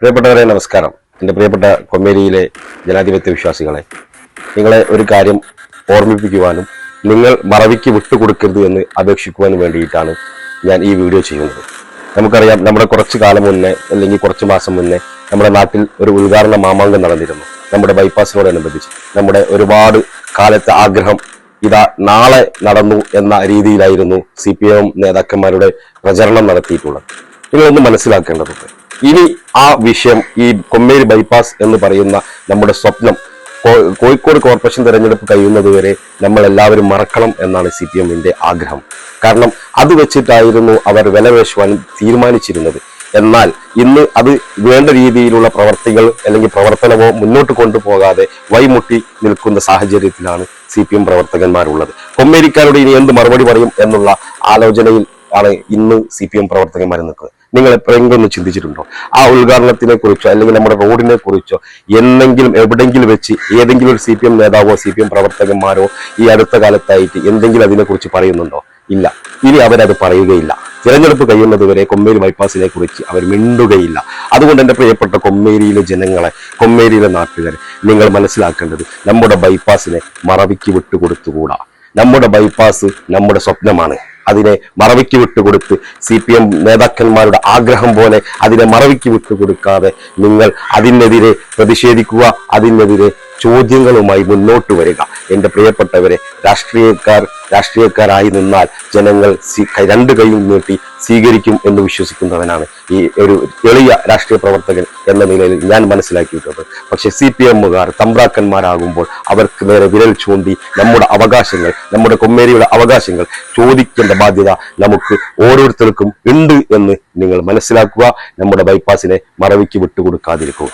പ്രിയപ്പെട്ടവരെ നമസ്കാരം. എൻ്റെ പ്രിയപ്പെട്ട കൊമ്മേരിയിലെ ജനാധിപത്യ വിശ്വാസികളെ, നിങ്ങളെ ഒരു കാര്യം ഓർമ്മിപ്പിക്കുവാനും നിങ്ങൾ മറവിക്ക് വിട്ടുകൊടുക്കരുത് എന്ന് അപേക്ഷിക്കുവാനും വേണ്ടിയിട്ടാണ് ഞാൻ ഈ വീഡിയോ ചെയ്യുന്നത്. നമുക്കറിയാം, നമ്മുടെ കുറച്ച് കാലം മുന്നേ അല്ലെങ്കിൽ കുറച്ച് മാസം മുന്നേ നമ്മുടെ നാട്ടിൽ ഒരു ഉദ്ഘാടന മാമാങ്കം നടന്നിരുന്നു. നമ്മുടെ ബൈപ്പാസിനോടനുബന്ധിച്ച് നമ്മുടെ ഒരുപാട് കാലത്തെ ആഗ്രഹം ഇതാ നാളെ നടന്നു എന്ന രീതിയിലായിരുന്നു CPM നേതാക്കന്മാരുടെ പ്രചരണം നടത്തിയിട്ടുള്ളത്. നിങ്ങളൊന്ന് മനസ്സിലാക്കേണ്ടതുണ്ട്, ഇനി ആ വിഷയം, ഈ കൊമ്മേരി ബൈപ്പാസ് എന്ന് പറയുന്ന നമ്മുടെ സ്വപ്നം കോഴിക്കോട് കോർപ്പറേഷൻ തെരഞ്ഞെടുപ്പ് കഴിയുന്നതുവരെ നമ്മൾ എല്ലാവരും മറക്കണം എന്നാണ് CPMന്റെ ആഗ്രഹം. കാരണം അത് വെച്ചിട്ടായിരുന്നു അവർ വിലപേശുവാൻ തീരുമാനിച്ചിരുന്നത്. എന്നാൽ ഇന്ന് അത് വേണ്ട രീതിയിലുള്ള പ്രവർത്തികൾ അല്ലെങ്കിൽ പ്രവർത്തനമോ മുന്നോട്ട് കൊണ്ടുപോകാതെ വഴിമുട്ടി നിൽക്കുന്ന സാഹചര്യത്തിലാണ് CPM പ്രവർത്തകന്മാരുള്ളത്. കൊമ്മേരിക്കാരോട് ഇനി എന്ത് മറുപടി പറയും എന്നുള്ള ആലോചനയിൽ ആണ് ഇന്ന് CPM പ്രവർത്തകന്മാർ നിൽക്കുന്നത്. നിങ്ങൾ എപ്പോഴെങ്കിലും ഒന്ന് ചിന്തിച്ചിട്ടുണ്ടോ? ആ ഉദ്ഘാടനത്തിനെ കുറിച്ചോ അല്ലെങ്കിൽ നമ്മുടെ റോഡിനെ കുറിച്ചോ എന്തെങ്കിലും എവിടെയെങ്കിലും വെച്ച് ഏതെങ്കിലും ഒരു CPM നേതാവോ CPM പ്രവർത്തകന്മാരോ ഈ അടുത്ത കാലത്തായിട്ട് എന്തെങ്കിലും അതിനെക്കുറിച്ച് പറയുന്നുണ്ടോ? ഇല്ല. ഇനി അവരത് പറയുകയില്ല. തിരഞ്ഞെടുപ്പ് കഴിയുന്നത് വരെ കൊമ്മേരി ബൈപ്പാസിനെ കുറിച്ച് അവർ മിണ്ടുകയില്ല. അതുകൊണ്ട് എൻ്റെ പ്രിയപ്പെട്ട കൊമ്മേരിയിലെ ജനങ്ങളെ, കൊമ്മേരിയിലെ നാട്ടുകാരെ, നിങ്ങൾ മനസ്സിലാക്കേണ്ടത് നമ്മുടെ ബൈപ്പാസിനെ മറവിക്ക് വിട്ടുകൊടുത്തുകൂടാ. നമ്മുടെ ബൈപ്പാസ് നമ്മുടെ സ്വപ്നമാണ്. അതിനെ മറവിക്ക് വിട്ടുകൊടുത്ത് CPM നേതാക്കന്മാരുടെ ആഗ്രഹം പോലെ അതിനെ മറവിക്ക് വിട്ടുകൊടുക്കാതെ നിങ്ങൾ അതിനെതിരെ പ്രതിഷേധിക്കുക, അതിനെതിരെ ചോദ്യങ്ങളുമായി മുന്നോട്ട് വരിക. എൻ്റെ പ്രിയപ്പെട്ടവരെ, രാഷ്ട്രീയക്കാരായി നിന്നാൽ ജനങ്ങൾ രണ്ട് കൈയും നീട്ടി സ്വീകരിക്കും എന്ന് വിശ്വസിക്കുന്നവനാണ് ഈ ഒരു എളിയ രാഷ്ട്രീയ പ്രവർത്തകൻ എന്ന നിലയിൽ ഞാൻ മനസ്സിലാക്കിയിട്ടുള്ളത്. പക്ഷെ CPMകാർ തമ്പ്രാക്കന്മാരാകുമ്പോൾ അവർക്ക് നേരെ വിരൽ ചൂണ്ടി നമ്മുടെ അവകാശങ്ങൾ, നമ്മുടെ കൊമ്മേരിയുടെ അവകാശങ്ങൾ ചോദിക്കേണ്ട ബാധ്യത നമുക്ക് ഓരോരുത്തർക്കും ഉണ്ട് എന്ന് നിങ്ങൾ മനസ്സിലാക്കുക. നമ്മുടെ ബൈപ്പാസിനെ മറവിക്ക് വിട്ടുകൊടുക്കാതിരിക്കുക.